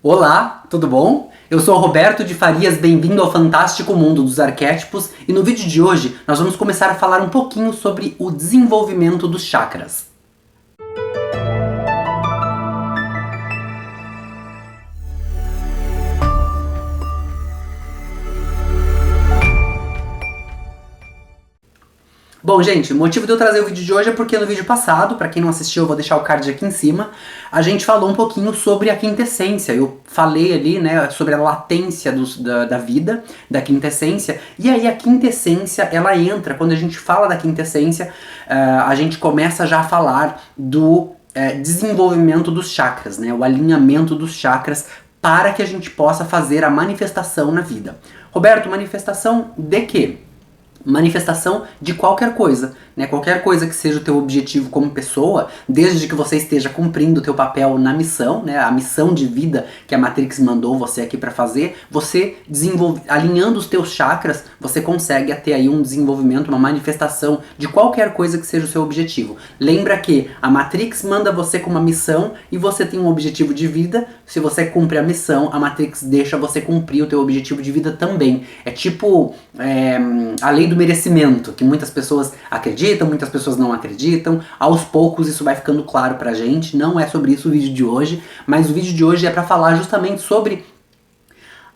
Olá, tudo bom? Eu sou o Roberto de Farias, bem-vindo ao fantástico mundo dos arquétipos e no vídeo de hoje nós vamos começar a falar um pouquinho sobre o desenvolvimento dos chakras. Bom, gente, o motivo de eu trazer o vídeo de hoje é porque no vídeo passado, pra quem não assistiu eu vou deixar o card aqui em cima, a gente falou um pouquinho sobre a quintessência. Eu falei ali, né, sobre a latência da vida, da quintessência, e aí a quintessência, ela entra, quando a gente fala da quintessência, a gente começa já a falar do desenvolvimento dos chakras, né, o alinhamento dos chakras para que a gente possa fazer a manifestação na vida. Roberto, manifestação de quê? Manifestação de qualquer coisa, né? Qualquer coisa que seja o teu objetivo como pessoa, desde que você esteja cumprindo o teu papel na missão, né? A missão de vida que a Matrix mandou você aqui para fazer, você desenvolve, alinhando os teus chakras, você consegue ter aí um desenvolvimento, uma manifestação de qualquer coisa que seja o seu objetivo. Lembra que a Matrix manda você com uma missão e você tem um objetivo de vida. Se você cumpre a missão, a Matrix deixa você cumprir o teu objetivo de vida também. É tipo a lei do merecimento, que muitas pessoas acreditam, muitas pessoas não acreditam. Aos poucos isso vai ficando claro pra gente. Não é sobre isso o vídeo de hoje, mas o vídeo de hoje é pra falar justamente sobre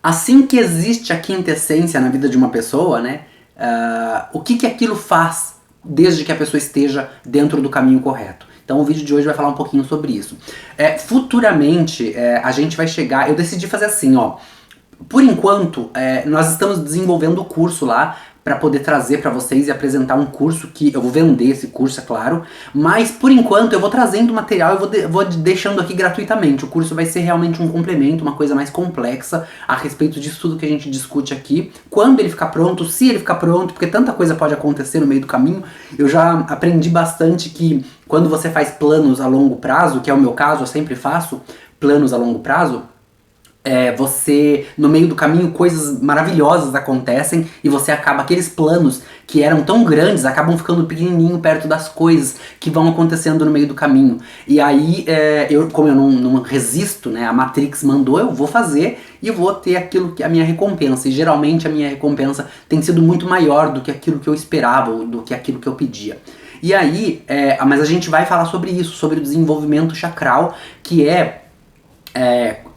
assim que existe a quintessência na vida de uma pessoa, né? O que aquilo faz desde que a pessoa esteja dentro do caminho correto. Então o vídeo de hoje vai falar um pouquinho sobre isso. Futuramente a gente vai chegar... Eu decidi fazer assim, ó. Por enquanto, nós estamos desenvolvendo o curso lá para poder trazer para vocês e apresentar um curso que eu vou vender esse curso, é claro, mas por enquanto eu vou trazendo material e vou deixando aqui gratuitamente. O curso vai ser realmente um complemento, uma coisa mais complexa a respeito disso tudo que a gente discute aqui. Quando ele ficar pronto, se ele ficar pronto, porque tanta coisa pode acontecer no meio do caminho, eu já aprendi bastante que quando você faz planos a longo prazo, que é o meu caso, eu sempre faço planos a longo prazo, você, no meio do caminho, coisas maravilhosas acontecem e você acaba, aqueles planos que eram tão grandes, acabam ficando pequenininho perto das coisas que vão acontecendo no meio do caminho. E aí, como eu não resisto, né, a Matrix mandou, eu vou fazer e vou ter aquilo que a minha recompensa. E geralmente a minha recompensa tem sido muito maior do que aquilo que eu esperava, ou do que aquilo que eu pedia. E aí, mas a gente vai falar sobre isso, sobre o desenvolvimento chakral, que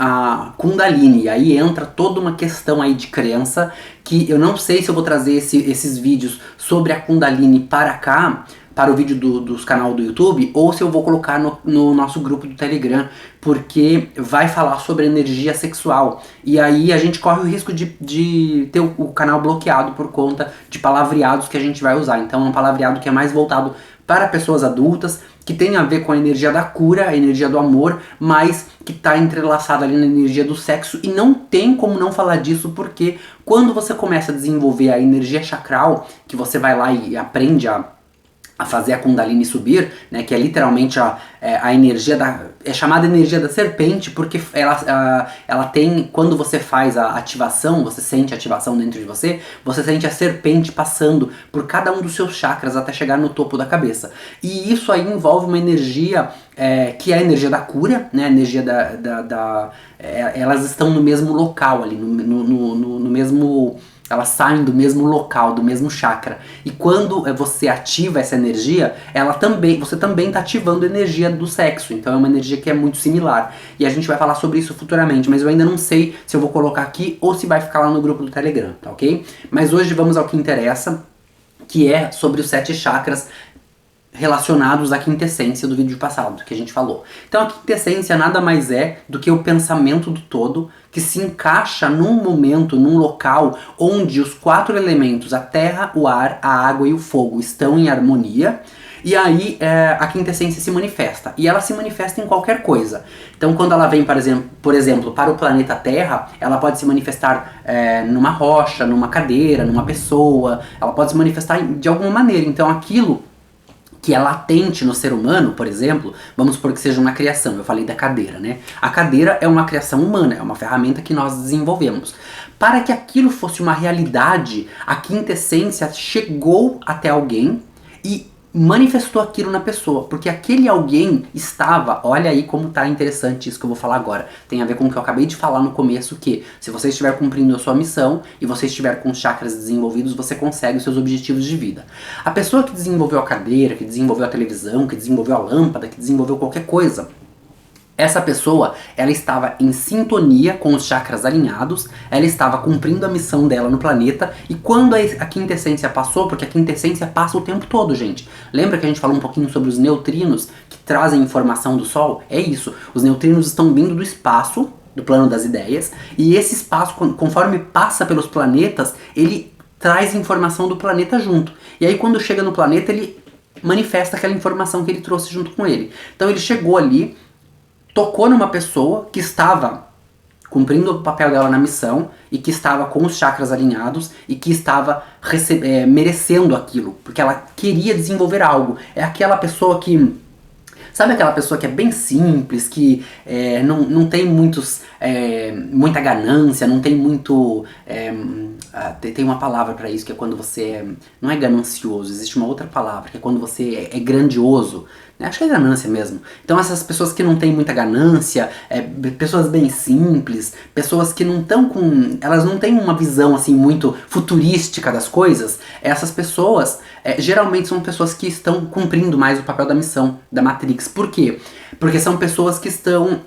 a Kundalini. E aí entra toda uma questão aí de crença, que eu não sei se eu vou trazer esses vídeos sobre a Kundalini para cá, para o vídeo dos canal do YouTube, ou se eu vou colocar no nosso grupo do Telegram, porque vai falar sobre energia sexual. E aí a gente corre o risco de ter o canal bloqueado por conta de palavreados que a gente vai usar. Então é um palavreado que é mais voltado para pessoas adultas, que tem a ver com a energia da cura, a energia do amor, mas que está entrelaçada ali na energia do sexo, e não tem como não falar disso, porque quando você começa a desenvolver a energia chakral, que você vai lá e aprende a fazer a Kundalini subir, né, que é literalmente a energia é chamada energia da serpente, porque ela tem, quando você faz a ativação, você sente a ativação dentro de você sente a serpente passando por cada um dos seus chakras até chegar no topo da cabeça. E isso aí envolve uma energia que é a energia da cura, né, a energia elas estão no mesmo local ali, no mesmo... Elas saem do mesmo local, do mesmo chakra. E quando você ativa essa energia, você também está ativando a energia do sexo. Então é uma energia que é muito similar. E a gente vai falar sobre isso futuramente, mas eu ainda não sei se eu vou colocar aqui ou se vai ficar lá no grupo do Telegram, tá ok? Mas hoje vamos ao que interessa, que é sobre os 7 chakras relacionados à quintessência do vídeo passado que a gente falou. Então a quintessência nada mais é do que o pensamento do todo que se encaixa num momento, num local onde os 4 elementos, a terra, o ar, a água e o fogo, estão em harmonia. E aí a quintessência se manifesta. E ela se manifesta em qualquer coisa. Então quando ela vem, por exemplo, para o planeta Terra, ela pode se manifestar numa rocha, numa cadeira, numa pessoa. Ela pode se manifestar de alguma maneira. Então aquilo que é latente no ser humano, por exemplo, vamos supor que seja uma criação, eu falei da cadeira, né? A cadeira é uma criação humana, é uma ferramenta que nós desenvolvemos. Para que aquilo fosse uma realidade, a quintessência chegou até alguém e manifestou aquilo na pessoa, porque aquele alguém estava, olha aí como tá interessante isso que eu vou falar agora, tem a ver com o que eu acabei de falar no começo, que se você estiver cumprindo a sua missão e você estiver com os chakras desenvolvidos, você consegue os seus objetivos de vida. A pessoa que desenvolveu a cadeira, que desenvolveu a televisão, que desenvolveu a lâmpada, que desenvolveu qualquer coisa, essa pessoa, ela estava em sintonia com os chakras alinhados, ela estava cumprindo a missão dela no planeta, e quando a quintessência passou, porque a quintessência passa o tempo todo, gente. Lembra que a gente falou um pouquinho sobre os neutrinos que trazem informação do Sol? É isso, os neutrinos estão vindo do espaço, do plano das ideias, e esse espaço, conforme passa pelos planetas, ele traz informação do planeta junto. E aí quando chega no planeta, ele manifesta aquela informação que ele trouxe junto com ele. Então ele chegou ali, tocou numa pessoa que estava cumprindo o papel dela na missão e que estava com os chakras alinhados e que estava merecendo aquilo, porque ela queria desenvolver algo. É aquela pessoa que... Sabe aquela pessoa que é bem simples, que não tem muita ganância, não tem muito... tem uma palavra para isso, que é quando você... Não é ganancioso, existe uma outra palavra, que é quando você é grandioso. Acho que é ganância mesmo. Então essas pessoas que não têm muita ganância, pessoas bem simples, pessoas que não estão com... Elas não têm uma visão assim muito futurística das coisas. Essas pessoas geralmente são pessoas que estão cumprindo mais o papel da missão, da Matrix. Por quê? Porque são pessoas que estão...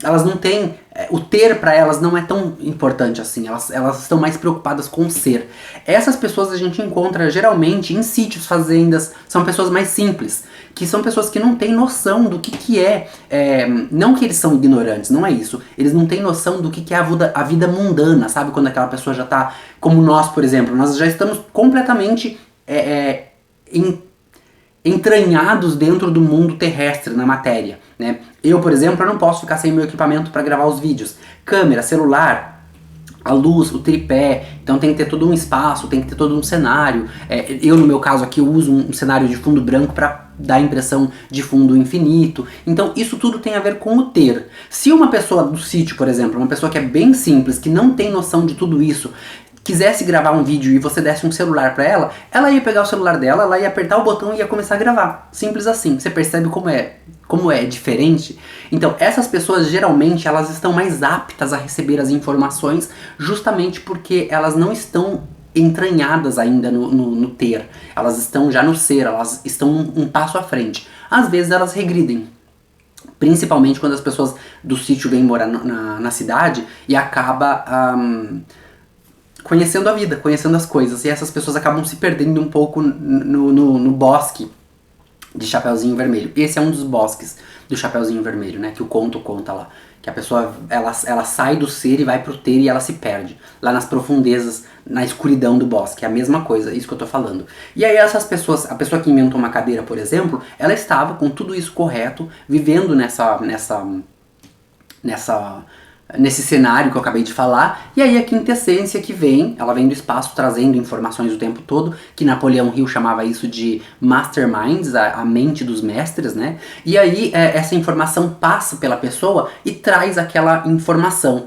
elas não têm... O ter para elas não é tão importante assim, elas estão mais preocupadas com o ser. Essas pessoas a gente encontra geralmente em sítios, fazendas, são pessoas mais simples, que são pessoas que não têm noção do que é, não que eles são ignorantes, não é isso, eles não têm noção do que é a vida mundana, sabe? Quando aquela pessoa já tá, como nós, por exemplo, nós já estamos completamente entranhados dentro do mundo terrestre, na matéria, né? Eu, por exemplo, eu não posso ficar sem meu equipamento para gravar os vídeos. Câmera, celular, a luz, o tripé, então tem que ter todo um espaço, tem que ter todo um cenário. Eu, no meu caso aqui, eu uso um cenário de fundo branco para dar a impressão de fundo infinito. Então isso tudo tem a ver com o ter. Se uma pessoa do sítio, por exemplo, uma pessoa que é bem simples, que não tem noção de tudo isso, quisesse gravar um vídeo e você desse um celular pra ela, ela ia pegar o celular dela, ela ia apertar o botão e ia começar a gravar. Simples assim. Você percebe como é diferente? Então, essas pessoas geralmente elas estão mais aptas a receber as informações justamente porque elas não estão entranhadas ainda no ter. Elas estão já no ser, elas estão um passo à frente. Às vezes elas regridem. Principalmente quando as pessoas do sítio vêm morar na cidade e acaba... conhecendo a vida, conhecendo as coisas, e essas pessoas acabam se perdendo um pouco no bosque de Chapeuzinho Vermelho. Esse é um dos bosques do Chapeuzinho Vermelho, né, que o conto conta lá, que a pessoa, ela sai do ser e vai pro ter e ela se perde, lá nas profundezas, na escuridão do bosque, é a mesma coisa, isso que eu tô falando. E aí essas pessoas, a pessoa que inventou uma cadeira, por exemplo, ela estava com tudo isso correto, vivendo nesse cenário que eu acabei de falar, e aí a quintessência que vem, ela vem do espaço trazendo informações o tempo todo, que Napoleão Hill chamava isso de masterminds, a mente dos mestres, né? E aí essa informação passa pela pessoa e traz aquela informação.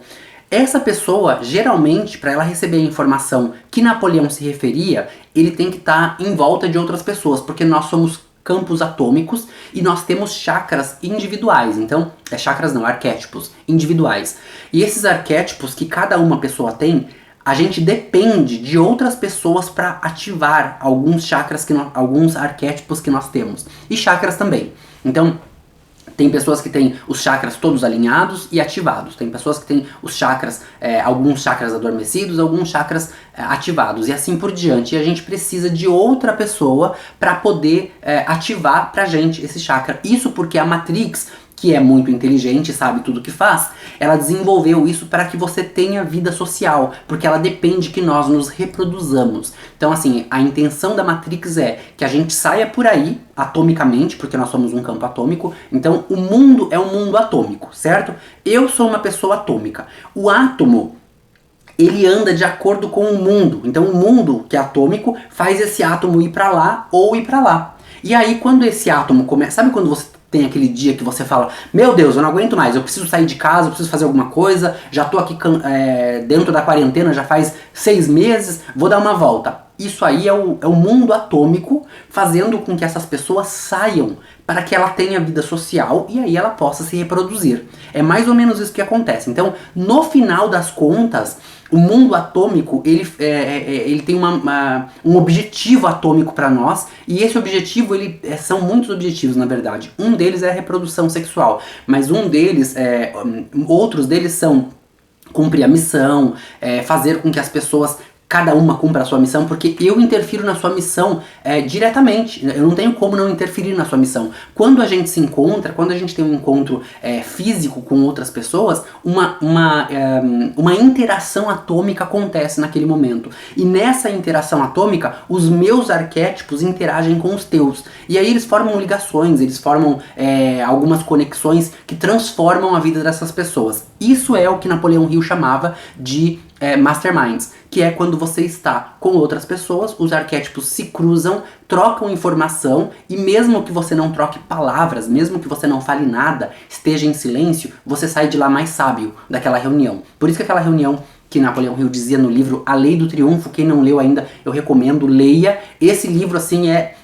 Essa pessoa, geralmente, para ela receber a informação que Napoleão se referia, ele tem que estar em volta de outras pessoas, porque nós somos campos atômicos e nós temos chakras individuais, então, chakras não, arquétipos individuais. E esses arquétipos que cada uma pessoa tem, a gente depende de outras pessoas para ativar alguns chakras, alguns arquétipos que nós temos. E chakras também. Então, tem pessoas que têm os chakras todos alinhados e ativados. Tem pessoas que têm os chakras, alguns chakras adormecidos, alguns chakras ativados e assim por diante. E a gente precisa de outra pessoa para poder ativar pra gente esse chakra. Isso porque a Matrix, que é muito inteligente, sabe tudo o que faz, ela desenvolveu isso para que você tenha vida social, porque ela depende que nós nos reproduzamos. Então assim, a intenção da Matrix é que a gente saia por aí, atomicamente, porque nós somos um campo atômico, então o mundo é um mundo atômico, certo? Eu sou uma pessoa atômica. O átomo, ele anda de acordo com o mundo, então o mundo, que é atômico, faz esse átomo ir pra lá ou ir pra lá. E aí quando esse átomo começa, sabe quando você tem aquele dia que você fala, meu Deus, eu não aguento mais, eu preciso sair de casa, eu preciso fazer alguma coisa, já tô aqui dentro da quarentena já faz 6 meses, vou dar uma volta. Isso aí é o mundo atômico fazendo com que essas pessoas saiam para que ela tenha vida social e aí ela possa se reproduzir. É mais ou menos isso que acontece. Então, no final das contas, o mundo atômico, ele tem um objetivo atômico para nós, e esse objetivo, são muitos objetivos, na verdade. Um deles é a reprodução sexual, mas outros deles são cumprir a missão, fazer com que as pessoas, cada uma cumpra a sua missão, porque eu interfiro na sua missão diretamente. Eu não tenho como não interferir na sua missão. Quando a gente se encontra, quando a gente tem um encontro físico com outras pessoas, uma interação atômica acontece naquele momento. E nessa interação atômica, os meus arquétipos interagem com os teus. E aí eles formam ligações, eles formam algumas conexões que transformam a vida dessas pessoas. Isso é o que Napoleão Hill chamava de masterminds, que é quando você está com outras pessoas, os arquétipos se cruzam, trocam informação, e mesmo que você não troque palavras, mesmo que você não fale nada, esteja em silêncio, você sai de lá mais sábio daquela reunião. Por isso que aquela reunião que Napoleão Hill dizia no livro A Lei do Triunfo, quem não leu ainda, eu recomendo, leia. Esse livro assim é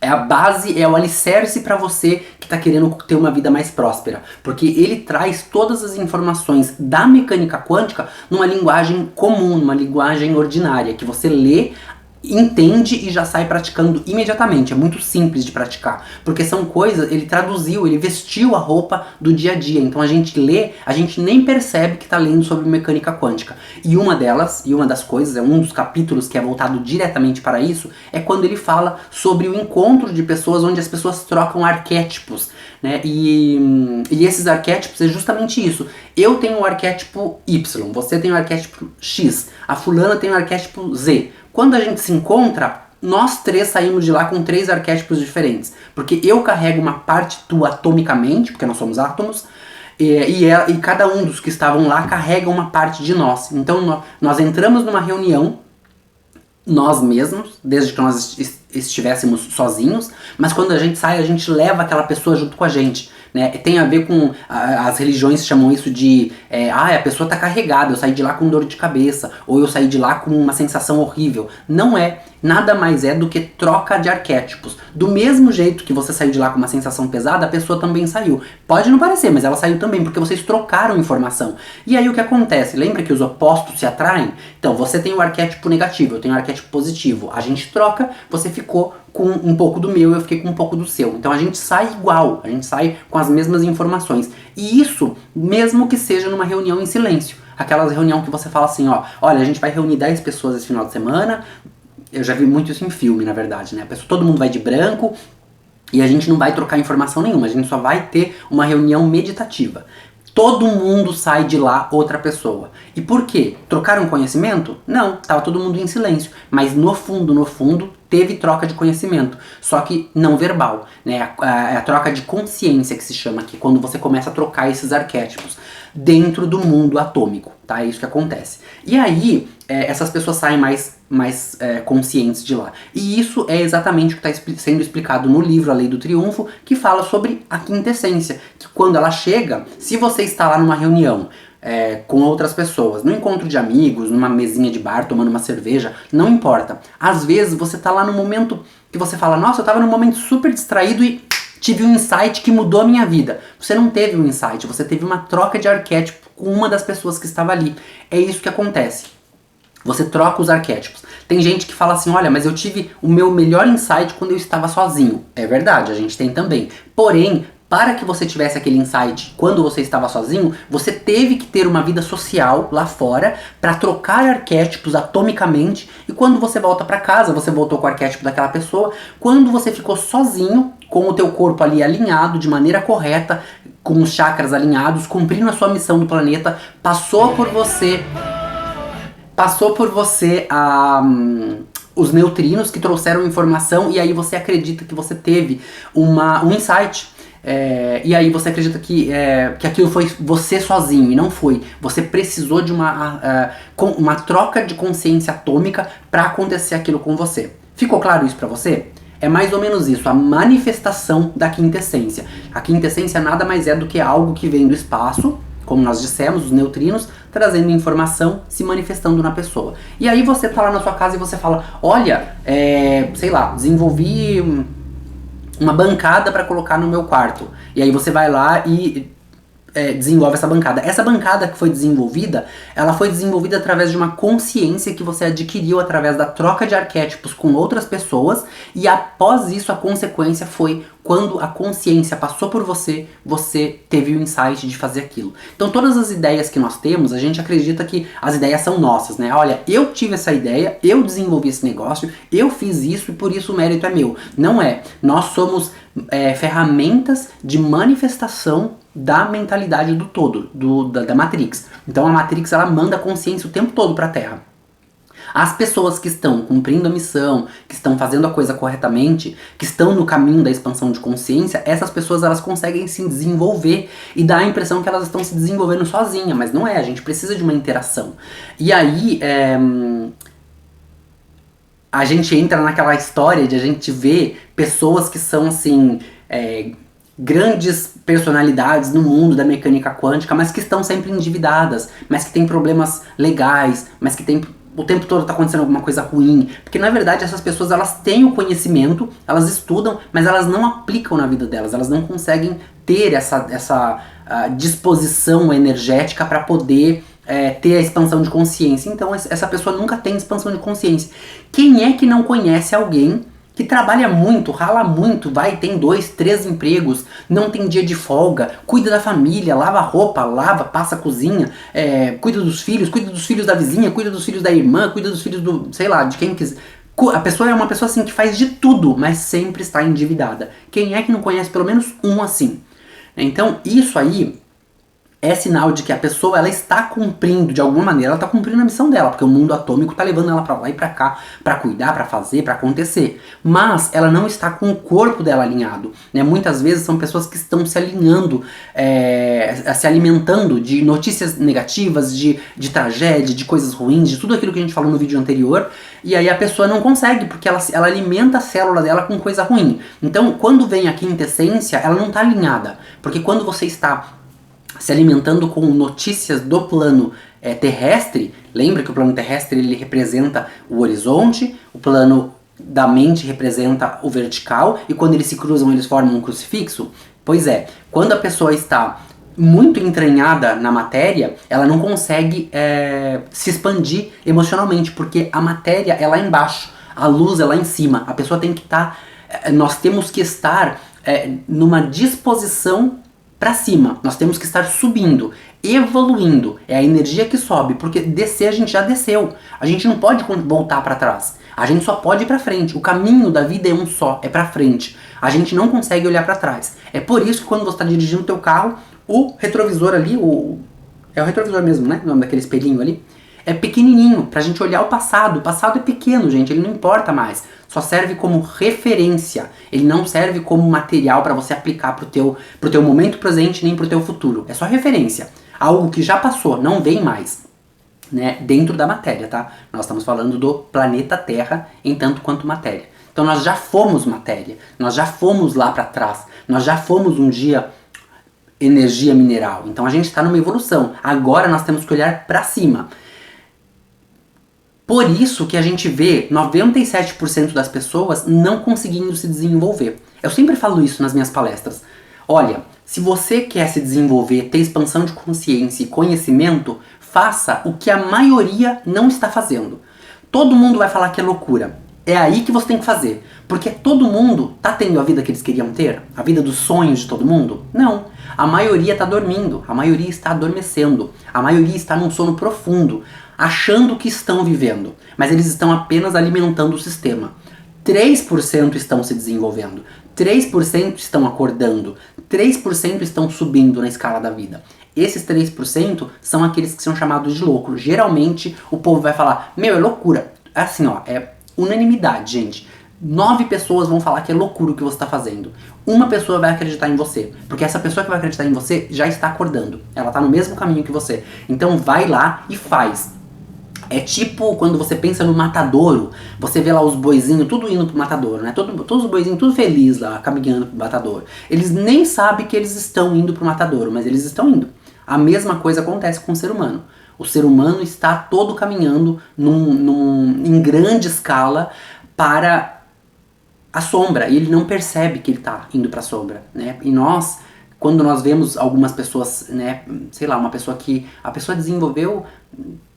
a base, é o alicerce para você que está querendo ter uma vida mais próspera. Porque ele traz todas as informações da mecânica quântica numa linguagem comum, numa linguagem ordinária, que você lê, entende e já sai praticando imediatamente. É muito simples de praticar, porque são coisas, ele traduziu, ele vestiu a roupa do dia a dia. Então a gente lê, a gente nem percebe que está lendo sobre mecânica quântica. E uma das coisas, um dos capítulos que é voltado diretamente para isso, é quando ele fala sobre o encontro de pessoas onde as pessoas trocam arquétipos, né? E esses arquétipos é justamente isso. Eu tenho o arquétipo Y, você tem o arquétipo X, a fulana tem o arquétipo Z. Quando a gente se encontra, nós três saímos de lá com 3 arquétipos diferentes. Porque eu carrego uma parte tua atomicamente, porque nós somos átomos, e cada um dos que estavam lá carrega uma parte de nós. Então nós entramos numa reunião, nós mesmos, desde que nós estivéssemos sozinhos, mas quando a gente sai, a gente leva aquela pessoa junto com a gente, né? Tem a ver com, as religiões chamam isso de, a pessoa tá carregada, eu saí de lá com dor de cabeça, ou eu saí de lá com uma sensação horrível. Não é, nada mais é do que troca de arquétipos. Do mesmo jeito que você saiu de lá com uma sensação pesada, a pessoa também saiu. Pode não parecer, mas ela saiu também, porque vocês trocaram informação. E aí o que acontece? Lembra que os opostos se atraem? Então, você tem o arquétipo negativo, eu tenho o arquétipo positivo. A gente troca, você ficou com um pouco do meu, eu fiquei com um pouco do seu. Então a gente sai igual, a gente sai com as mesmas informações. E isso, mesmo que seja numa reunião em silêncio. Aquela reunião que você fala assim, olha, a gente vai reunir 10 pessoas esse final de semana. Eu já vi muito isso em filme, na verdade, né? Todo mundo vai de branco e a gente não vai trocar informação nenhuma, a gente só vai ter uma reunião meditativa. Todo mundo sai de lá outra pessoa. E por quê? Trocaram conhecimento? Não, tava todo mundo em silêncio. Mas no fundo, teve troca de conhecimento. Só que não verbal, né? A troca de consciência que se chama aqui, quando você começa a trocar esses arquétipos dentro do mundo atômico, tá? É isso que acontece. E aí, essas pessoas saem mais conscientes de lá. E isso é exatamente o que está sendo explicado no livro A Lei do Triunfo, que fala sobre a quintessência, que quando ela chega, se você está lá numa reunião com outras pessoas, no encontro de amigos, numa mesinha de bar, tomando uma cerveja, não importa. Às vezes você está lá no momento que você fala, nossa, eu estava num momento super distraído e tive um insight que mudou a minha vida. Você não teve um insight, você teve uma troca de arquétipo com uma das pessoas que estava ali. É isso que acontece. Você troca os arquétipos. Tem gente que fala assim, olha, mas eu tive o meu melhor insight quando eu estava sozinho. É verdade, a gente tem também. Porém, para que você tivesse aquele insight quando você estava sozinho, você teve que ter uma vida social lá fora para trocar arquétipos atomicamente, e quando você volta para casa, você voltou com o arquétipo daquela pessoa. Quando você ficou sozinho, com o teu corpo ali alinhado de maneira correta, com os chakras alinhados, cumprindo a sua missão do planeta, passou por você os neutrinos que trouxeram informação, e aí você acredita que você teve um insight. E aí você acredita que aquilo foi você sozinho, e não foi. Você precisou de uma troca de consciência atômica para acontecer aquilo com você. Ficou claro isso para você? É mais ou menos isso, a manifestação da quintessência. A quintessência nada mais é do que algo que vem do espaço, como nós dissemos, os neutrinos, trazendo informação, se manifestando na pessoa. E aí você tá lá na sua casa e você fala, olha, sei lá, desenvolvi uma bancada para colocar no meu quarto. E aí você vai lá e desenvolve essa bancada. Essa bancada que foi desenvolvida, ela foi desenvolvida através de uma consciência que você adquiriu através da troca de arquétipos com outras pessoas, e após isso a consequência foi quando a consciência passou por você, você teve o insight de fazer aquilo. Então todas as ideias que nós temos, a gente acredita que as ideias são nossas, né? Olha, eu tive essa ideia, eu desenvolvi esse negócio, eu fiz isso e por isso o mérito é meu. Não é. Nós somos ferramentas de manifestação da mentalidade do todo, da Matrix. Então a Matrix, ela manda a consciência o tempo todo para a Terra. As pessoas que estão cumprindo a missão, que estão fazendo a coisa corretamente, que estão no caminho da expansão de consciência, essas pessoas elas conseguem se desenvolver e dá a impressão que elas estão se desenvolvendo sozinhas, mas não é, a gente precisa de uma interação. E aí a gente entra naquela história de a gente ver pessoas que são assim grandes personalidades no mundo da mecânica quântica, mas que estão sempre endividadas, mas que têm problemas legais, mas que tem o tempo todo está acontecendo alguma coisa ruim, porque na verdade essas pessoas elas têm o conhecimento, elas estudam, mas elas não aplicam na vida delas, elas não conseguem ter essa disposição energética para poder ter a expansão de consciência. Então essa pessoa nunca tem expansão de consciência. Quem é que não conhece alguém que trabalha muito, rala muito, tem 2, 3 empregos, não tem dia de folga, cuida da família, lava roupa, passa a cozinha, cuida dos filhos da vizinha, cuida dos filhos da irmã, cuida dos filhos do, sei lá, de quem quiser. A pessoa é uma pessoa assim que faz de tudo, mas sempre está endividada. Quem é que não conhece pelo menos um assim? Então isso aí é sinal de que a pessoa ela está cumprindo, de alguma maneira, ela está cumprindo a missão dela, porque o mundo atômico está levando ela para lá e para cá, para cuidar, para fazer, para acontecer. Mas ela não está com o corpo dela alinhado, né? Muitas vezes são pessoas que estão se alinhando, se alimentando de notícias negativas, de tragédia, de coisas ruins, de tudo aquilo que a gente falou no vídeo anterior, e aí a pessoa não consegue, porque ela alimenta a célula dela com coisa ruim. Então, quando vem a quintessência, ela não está alinhada, porque quando você está se alimentando com notícias do plano terrestre, lembra que o plano terrestre ele representa o horizonte, o plano da mente representa o vertical, e quando eles se cruzam eles formam um crucifixo? Pois é, quando a pessoa está muito entranhada na matéria, ela não consegue se expandir emocionalmente, porque a matéria é lá embaixo, a luz é lá em cima, a pessoa tem que estar, nós temos que estar numa disposição para cima, nós temos que estar subindo, evoluindo, é a energia que sobe, porque descer a gente já desceu, a gente não pode voltar para trás, a gente só pode ir para frente, o caminho da vida é um só, é para frente, a gente não consegue olhar para trás. É por isso que quando você está dirigindo o teu carro, o retrovisor ali, é o retrovisor mesmo, né, o nome daquele espelhinho ali, é pequenininho, pra gente olhar o passado é pequeno, gente, ele não importa mais, só serve como referência, ele não serve como material para você aplicar pro teu momento presente nem pro teu futuro, é só referência, algo que já passou, não vem mais, né, dentro da matéria, tá? Nós estamos falando do planeta Terra em tanto quanto matéria, então nós já fomos matéria, nós já fomos lá para trás, nós já fomos um dia energia mineral, então a gente está numa evolução, agora nós temos que olhar para cima. Por isso que a gente vê 97% das pessoas não conseguindo se desenvolver. Eu sempre falo isso nas minhas palestras. Olha, se você quer se desenvolver, ter expansão de consciência e conhecimento, faça o que a maioria não está fazendo. Todo mundo vai falar que é loucura. É aí que você tem que fazer. Porque todo mundo tá tendo a vida que eles queriam ter? A vida dos sonhos de todo mundo? Não. A maioria está dormindo. A maioria está adormecendo. A maioria está num sono profundo, achando que estão vivendo. Mas eles estão apenas alimentando o sistema. 3% estão se desenvolvendo. 3% estão acordando. 3% estão subindo na escala da vida. Esses 3% são aqueles que são chamados de loucos. Geralmente o povo vai falar, meu, é loucura. Assim, ó, é unanimidade, gente. 9 pessoas vão falar que é loucura o que você está fazendo. Uma pessoa vai acreditar em você. Porque essa pessoa que vai acreditar em você já está acordando. Ela está no mesmo caminho que você. Então vai lá e faz. É tipo quando você pensa no matadouro, você vê lá os boizinhos tudo indo pro matadouro, né? Todos os boizinhos tudo feliz lá, caminhando pro matadouro. Eles nem sabem que eles estão indo pro matadouro, mas eles estão indo. A mesma coisa acontece com o ser humano. O ser humano está todo caminhando em grande escala para a sombra, e ele não percebe que ele está indo para a sombra, né? E nós, quando nós vemos algumas pessoas, né, sei lá, a pessoa desenvolveu,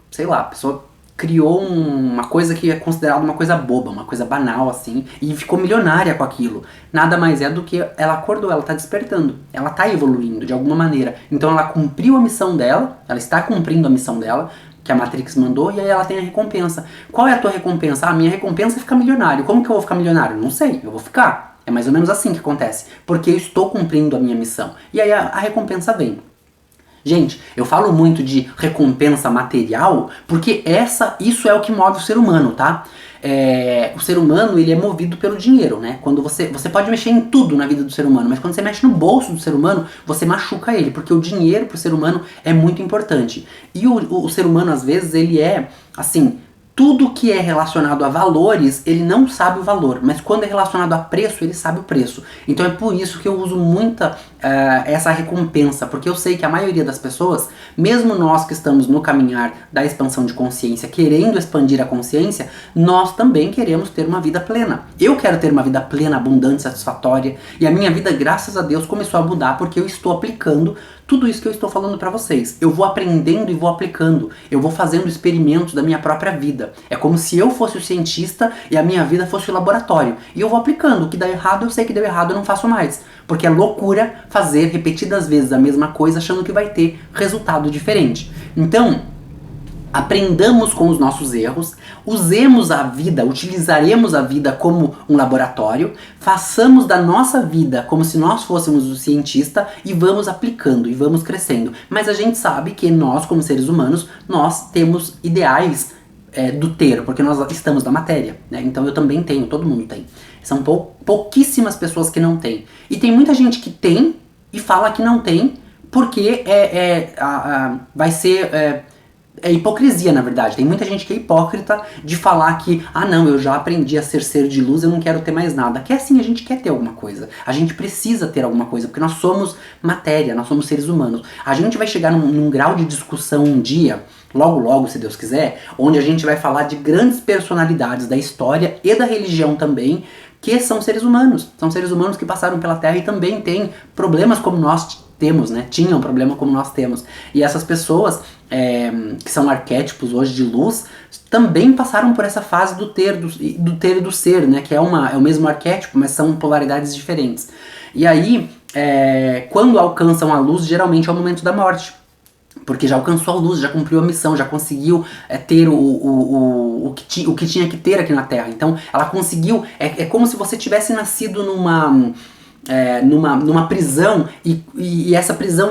sei lá, a pessoa criou uma coisa que é considerada uma coisa boba, uma coisa banal, assim, e ficou milionária com aquilo. Nada mais é do que ela acordou, ela tá despertando, ela tá evoluindo de alguma maneira. Então ela cumpriu a missão dela, ela está cumprindo a missão dela, que a Matrix mandou, e aí ela tem a recompensa. Qual é a tua recompensa? Ah, a minha recompensa é ficar milionário. Como que eu vou ficar milionário? Não sei, eu vou ficar. É mais ou menos assim que acontece, porque eu estou cumprindo a minha missão. E aí a recompensa vem. Gente, eu falo muito de recompensa material porque isso é o que move o ser humano, tá? O ser humano, ele é movido pelo dinheiro, né? Quando você pode mexer em tudo na vida do ser humano, mas quando você mexe no bolso do ser humano, você machuca ele, porque o dinheiro pro ser humano é muito importante. E o ser humano, às vezes, ele é, assim, tudo que é relacionado a valores, ele não sabe o valor, mas quando é relacionado a preço, ele sabe o preço. Então é por isso que eu uso muita essa recompensa, porque eu sei que a maioria das pessoas, mesmo nós que estamos no caminhar da expansão de consciência, querendo expandir a consciência, nós também queremos ter uma vida plena. Eu quero ter uma vida plena, abundante, satisfatória, e a minha vida, graças a Deus, começou a mudar porque eu estou aplicando tudo isso que eu estou falando pra vocês. Eu vou aprendendo e vou aplicando. Eu vou fazendo experimentos da minha própria vida. É como se eu fosse o cientista e a minha vida fosse o laboratório. E eu vou aplicando. O que dá errado, eu sei que deu errado, eu não faço mais. Porque é loucura fazer repetidas vezes a mesma coisa achando que vai ter resultado diferente. Então, aprendamos com os nossos erros, usemos a vida, utilizaremos a vida como um laboratório, façamos da nossa vida como se nós fôssemos o cientista e vamos aplicando e vamos crescendo. Mas a gente sabe que nós, como seres humanos, nós temos ideais do ter, porque nós estamos na matéria, né? Então eu também tenho, todo mundo tem. São pouquíssimas pessoas que não têm. E tem muita gente que tem e fala que não tem, porque vai ser... É hipocrisia, na verdade. Tem muita gente que é hipócrita de falar que, ah não, eu já aprendi a ser de luz, eu não quero ter mais nada. Que é assim, a gente quer ter alguma coisa. A gente precisa ter alguma coisa, porque nós somos matéria, nós somos seres humanos. A gente vai chegar num grau de discussão um dia, logo logo, se Deus quiser, onde a gente vai falar de grandes personalidades da história e da religião também, que são seres humanos. São seres humanos que passaram pela Terra e também têm problemas como nós temos, né? Tinham problema como nós temos. E essas pessoas, que são arquétipos hoje de luz, também passaram por essa fase do ter e do ser, né? Que é o mesmo arquétipo, mas são polaridades diferentes. E aí, quando alcançam a luz, geralmente é o momento da morte. Porque já alcançou a luz, já cumpriu a missão, já conseguiu ter o que tinha que ter aqui na Terra. Então, ela conseguiu... É como se você tivesse nascido numa prisão e essa prisão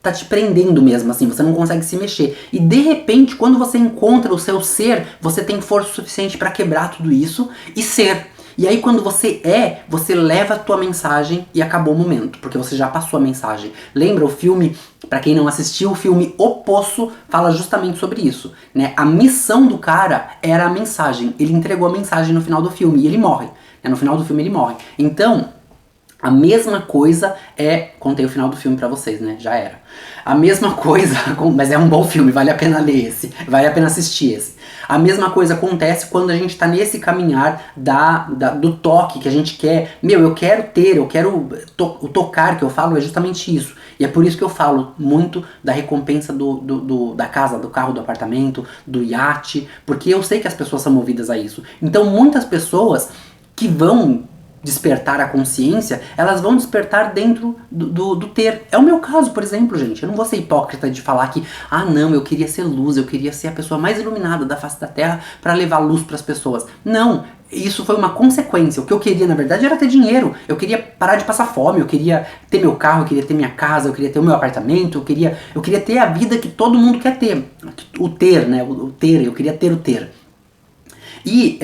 tá te prendendo mesmo, assim, você não consegue se mexer. E de repente, quando você encontra o seu ser, você tem força suficiente para quebrar tudo isso e ser. E aí quando você leva a tua mensagem e acabou o momento, porque você já passou a mensagem. Lembra o filme, pra quem não assistiu, o filme O Poço fala justamente sobre isso, né? A missão do cara era a mensagem, ele entregou a mensagem no final do filme e ele morre, né? No final do filme ele morre. Então, a mesma coisa contei o final do filme pra vocês, né? Já era. A mesma coisa, mas é um bom filme, vale a pena ler esse, vale a pena assistir esse. A mesma coisa acontece quando a gente tá nesse caminhar do toque, que a gente quer, eu quero ter, o tocar que eu falo é justamente isso. E é por isso que eu falo muito da recompensa da casa, do carro, do apartamento, do iate, porque eu sei que as pessoas são movidas a isso. Então muitas pessoas que vão despertar a consciência, elas vão despertar dentro do ter. É o meu caso, por exemplo, gente. Eu não vou ser hipócrita de falar que, ah não, eu queria ser luz, eu queria ser a pessoa mais iluminada da face da Terra para levar luz para as pessoas. Não, isso foi uma consequência. O que eu queria, na verdade, era ter dinheiro. Eu queria parar de passar fome, eu queria ter meu carro, eu queria ter minha casa, eu queria ter o meu apartamento, eu queria ter a vida que todo mundo quer ter. O ter, né? O ter, eu queria ter o ter. E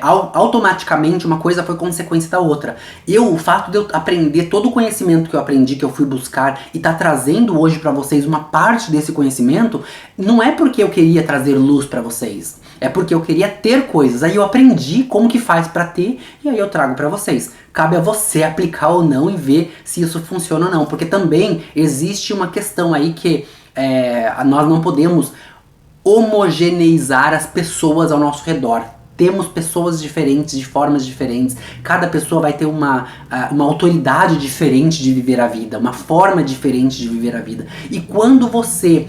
automaticamente uma coisa foi consequência da outra. O fato de eu aprender todo o conhecimento que eu aprendi, que eu fui buscar e tá trazendo hoje pra vocês uma parte desse conhecimento, não é porque eu queria trazer luz pra vocês. É porque eu queria ter coisas. Aí eu aprendi como que faz pra ter e aí eu trago pra vocês. Cabe a você aplicar ou não e ver se isso funciona ou não. Porque também existe uma questão aí que nós não podemos homogeneizar as pessoas ao nosso redor. Temos pessoas diferentes, de formas diferentes. Cada pessoa vai ter uma autoridade diferente de viver a vida, uma forma diferente de viver a vida. E quando você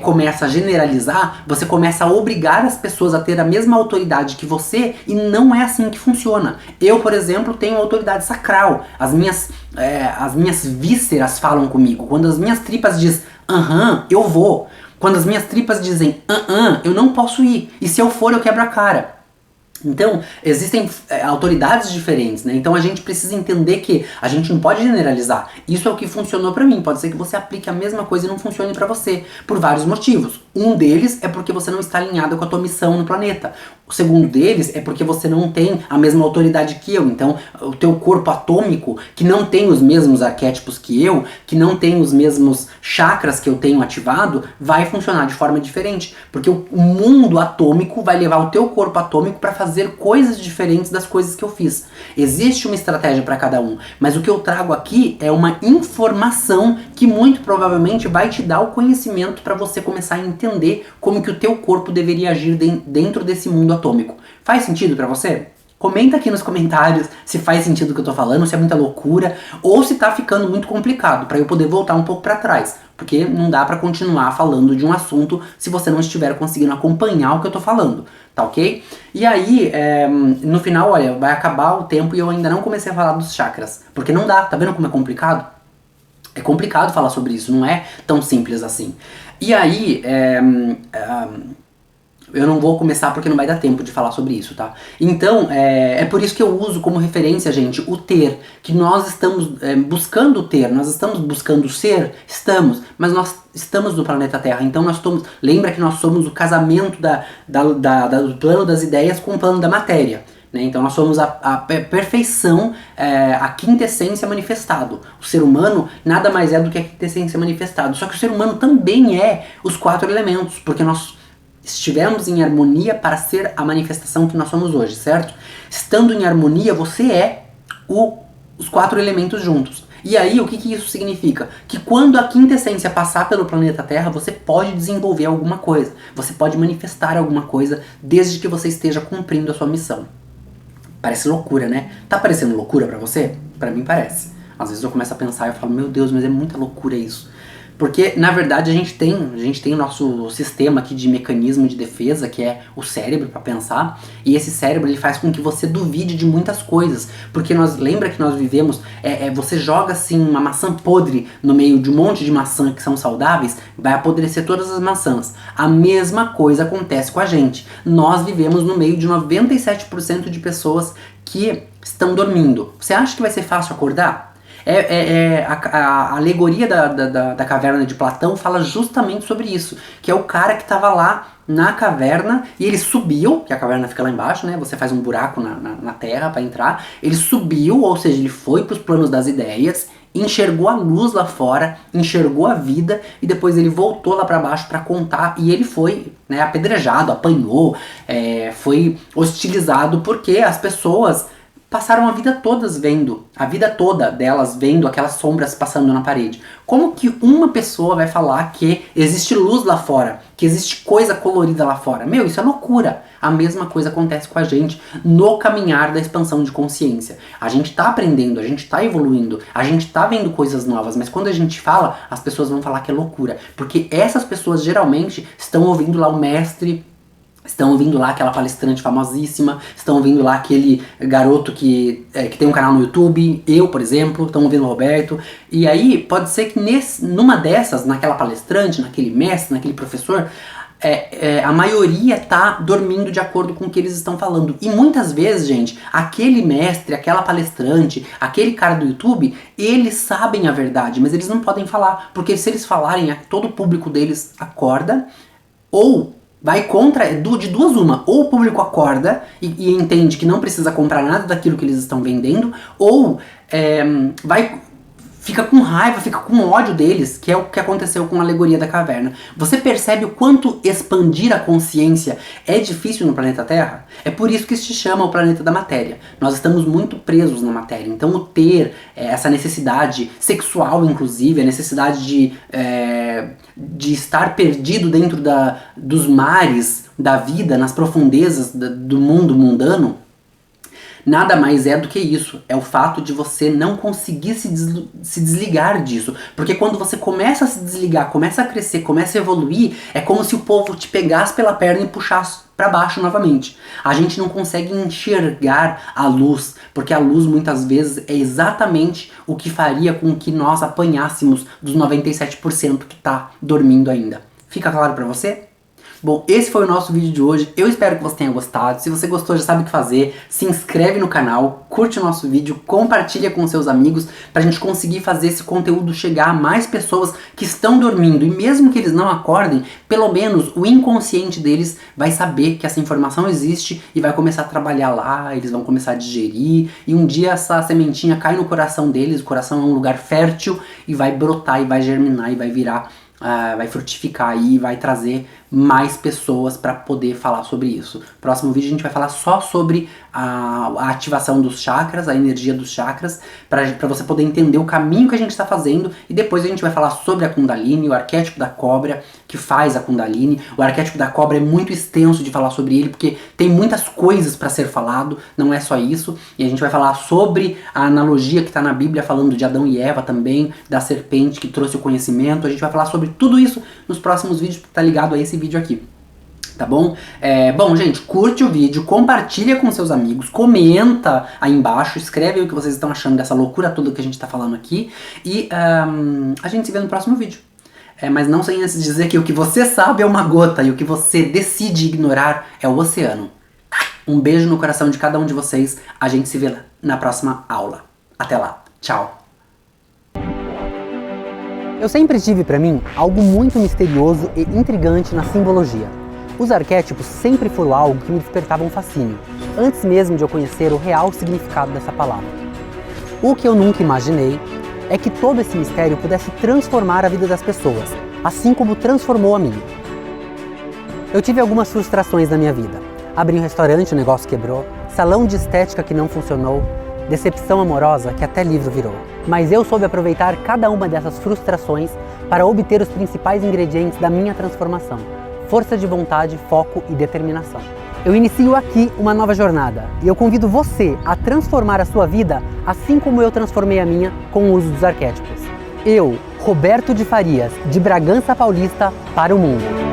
começa a generalizar, você começa a obrigar as pessoas a ter a mesma autoridade que você, e não é assim que funciona. Eu, por exemplo, tenho autoridade sacral. As minhas vísceras falam comigo. Quando as minhas tripas dizem, aham, eu vou. Quando as minhas tripas dizem, eu não posso ir. E se eu for, eu quebro a cara. Então, existem autoridades diferentes, né? Então a gente precisa entender que a gente não pode generalizar. Isso é o que funcionou pra mim. Pode ser que você aplique a mesma coisa e não funcione pra você, por vários motivos. Um deles é porque você não está alinhado com a tua missão no planeta. O segundo deles é porque você não tem a mesma autoridade que eu. Então, o teu corpo atômico, que não tem os mesmos arquétipos que eu, que não tem os mesmos chakras que eu tenho ativado, vai funcionar de forma diferente. Porque o mundo atômico vai levar o teu corpo atômico para fazer coisas diferentes das coisas que eu fiz. Existe uma estratégia para cada um, mas o que eu trago aqui é uma informação que muito provavelmente vai te dar o conhecimento para você começar a entender como que o teu corpo deveria agir dentro desse mundo atômico. Faz sentido para você? Comenta aqui nos comentários se faz sentido o que eu tô falando, se é muita loucura, ou se tá ficando muito complicado, para eu poder voltar um pouco para trás. Porque não dá para continuar falando de um assunto se você não estiver conseguindo acompanhar o que eu tô falando, tá ok? E aí, no final, olha, vai acabar o tempo e eu ainda não comecei a falar dos chakras. Porque não dá, tá vendo como é complicado? É complicado falar sobre isso, não é tão simples assim. E aí, eu não vou começar porque não vai dar tempo de falar sobre isso, tá? Então, é por isso que eu uso como referência, gente, o ter. Que nós estamos buscando ter, nós estamos buscando ser? Estamos. Mas nós estamos no planeta Terra, então nós estamos... Lembra que nós somos o casamento do plano das ideias com o plano da matéria. Né? Então nós somos a perfeição, a quintessência manifestado. O ser humano nada mais é do que a quintessência manifestado. Só que o ser humano também é os 4 elementos, porque nós estivemos em harmonia para ser a manifestação que nós somos hoje, certo? Estando em harmonia, você é os 4 elementos juntos. E aí, o que isso significa? Que quando a quintessência passar pelo planeta Terra, você pode desenvolver alguma coisa. Você pode manifestar alguma coisa, desde que você esteja cumprindo a sua missão. Parece loucura, né? Tá parecendo loucura pra você? Pra mim parece. Às vezes eu começo a pensar e eu falo, meu Deus, mas é muita loucura isso. Porque, na verdade, a gente tem o nosso sistema aqui de mecanismo de defesa, que é o cérebro, para pensar. E esse cérebro, ele faz com que você duvide de muitas coisas. Porque lembra que nós vivemos... você joga, assim, uma maçã podre no meio de um monte de maçã que são saudáveis, vai apodrecer todas as maçãs. A mesma coisa acontece com a gente. Nós vivemos no meio de 97% de pessoas que estão dormindo. Você acha que vai ser fácil acordar? A alegoria da caverna de Platão fala justamente sobre isso, que é o cara que estava lá na caverna e ele subiu, que a caverna fica lá embaixo, né? Você faz um buraco na terra para entrar. Ele subiu, ou seja, ele foi para os planos das ideias, enxergou a luz lá fora, enxergou a vida e depois ele voltou lá para baixo para contar e ele foi, né, apedrejado, apanhou, foi hostilizado porque as pessoas passaram a vida toda delas vendo aquelas sombras passando na parede. Como que uma pessoa vai falar que existe luz lá fora, que existe coisa colorida lá fora? Meu, isso é loucura. A mesma coisa acontece com a gente no caminhar da expansão de consciência. A gente tá aprendendo, a gente tá evoluindo, a gente tá vendo coisas novas, mas quando a gente fala, as pessoas vão falar que é loucura. Porque essas pessoas geralmente estão ouvindo lá o mestre, estão ouvindo lá aquela palestrante famosíssima, estão ouvindo lá aquele garoto que tem um canal no YouTube, eu, por exemplo, estão ouvindo o Roberto. E aí pode ser que numa dessas, naquela palestrante, naquele mestre, naquele professor, a maioria tá dormindo de acordo com o que eles estão falando. E muitas vezes, gente, aquele mestre, aquela palestrante, aquele cara do YouTube, eles sabem a verdade, mas eles não podem falar. Porque se eles falarem, todo o público deles acorda, ou Vai contra, de duas uma, ou o público acorda e entende que não precisa comprar nada daquilo que eles estão vendendo, ou fica com raiva, fica com ódio deles, que é o que aconteceu com a Alegoria da Caverna. Você percebe o quanto expandir a consciência é difícil no planeta Terra? É por isso que se chama o planeta da matéria. Nós estamos muito presos na matéria, então o ter essa necessidade sexual, inclusive, a necessidade de estar perdido dentro dos mares da vida, nas profundezas do mundo mundano, nada mais é do que isso. É o fato de você não conseguir se desligar disso. Porque quando você começa a se desligar, começa a crescer, começa a evoluir, é como se o povo te pegasse pela perna e puxasse para baixo novamente. A gente não consegue enxergar a luz, porque a luz muitas vezes é exatamente o que faria com que nós apanhássemos dos 97% que tá dormindo ainda. Fica claro para você? Bom, esse foi o nosso vídeo de hoje, eu espero que você tenha gostado. Se você gostou, já sabe o que fazer, se inscreve no canal, curte o nosso vídeo, compartilha com seus amigos pra gente conseguir fazer esse conteúdo chegar a mais pessoas que estão dormindo. E mesmo que eles não acordem, pelo menos o inconsciente deles vai saber que essa informação existe e vai começar a trabalhar lá, eles vão começar a digerir, e um dia essa sementinha cai no coração deles. O coração é um lugar fértil e vai brotar, e vai germinar, e vai virar, vai frutificar e vai trazer mais pessoas para poder falar sobre isso. Próximo vídeo a gente vai falar só sobre a ativação dos chakras, a energia dos chakras, para você poder entender o caminho que a gente está fazendo, e depois a gente vai falar sobre a Kundalini, o arquétipo da cobra que faz a Kundalini. O arquétipo da cobra é muito extenso de falar sobre ele, porque tem muitas coisas para ser falado, não é só isso, e a gente vai falar sobre a analogia que está na Bíblia, falando de Adão e Eva também, da serpente que trouxe o conhecimento. A gente vai falar sobre tudo isso nos próximos vídeos, que tá ligado a esse vídeo aqui, tá bom? Bom, gente, curte o vídeo, compartilha com seus amigos, comenta aí embaixo, escreve aí o que vocês estão achando dessa loucura toda que a gente tá falando aqui, e a gente se vê no próximo vídeo. Mas não sem antes dizer que o que você sabe é uma gota e o que você decide ignorar é o oceano. Um beijo no coração de cada um de vocês, a gente se vê na próxima aula. Até lá, tchau! Eu sempre tive para mim algo muito misterioso e intrigante na simbologia. Os arquétipos sempre foram algo que me despertava um fascínio, antes mesmo de eu conhecer o real significado dessa palavra. O que eu nunca imaginei é que todo esse mistério pudesse transformar a vida das pessoas, assim como transformou a minha. Eu tive algumas frustrações na minha vida. Abri um restaurante, o negócio quebrou, salão de estética que não funcionou, decepção amorosa que até livro virou. Mas eu soube aproveitar cada uma dessas frustrações para obter os principais ingredientes da minha transformação: força de vontade, foco e determinação. Eu inicio aqui uma nova jornada e eu convido você a transformar a sua vida assim como eu transformei a minha com o uso dos arquétipos. Eu, Roberto de Farias, de Bragança Paulista, para o mundo.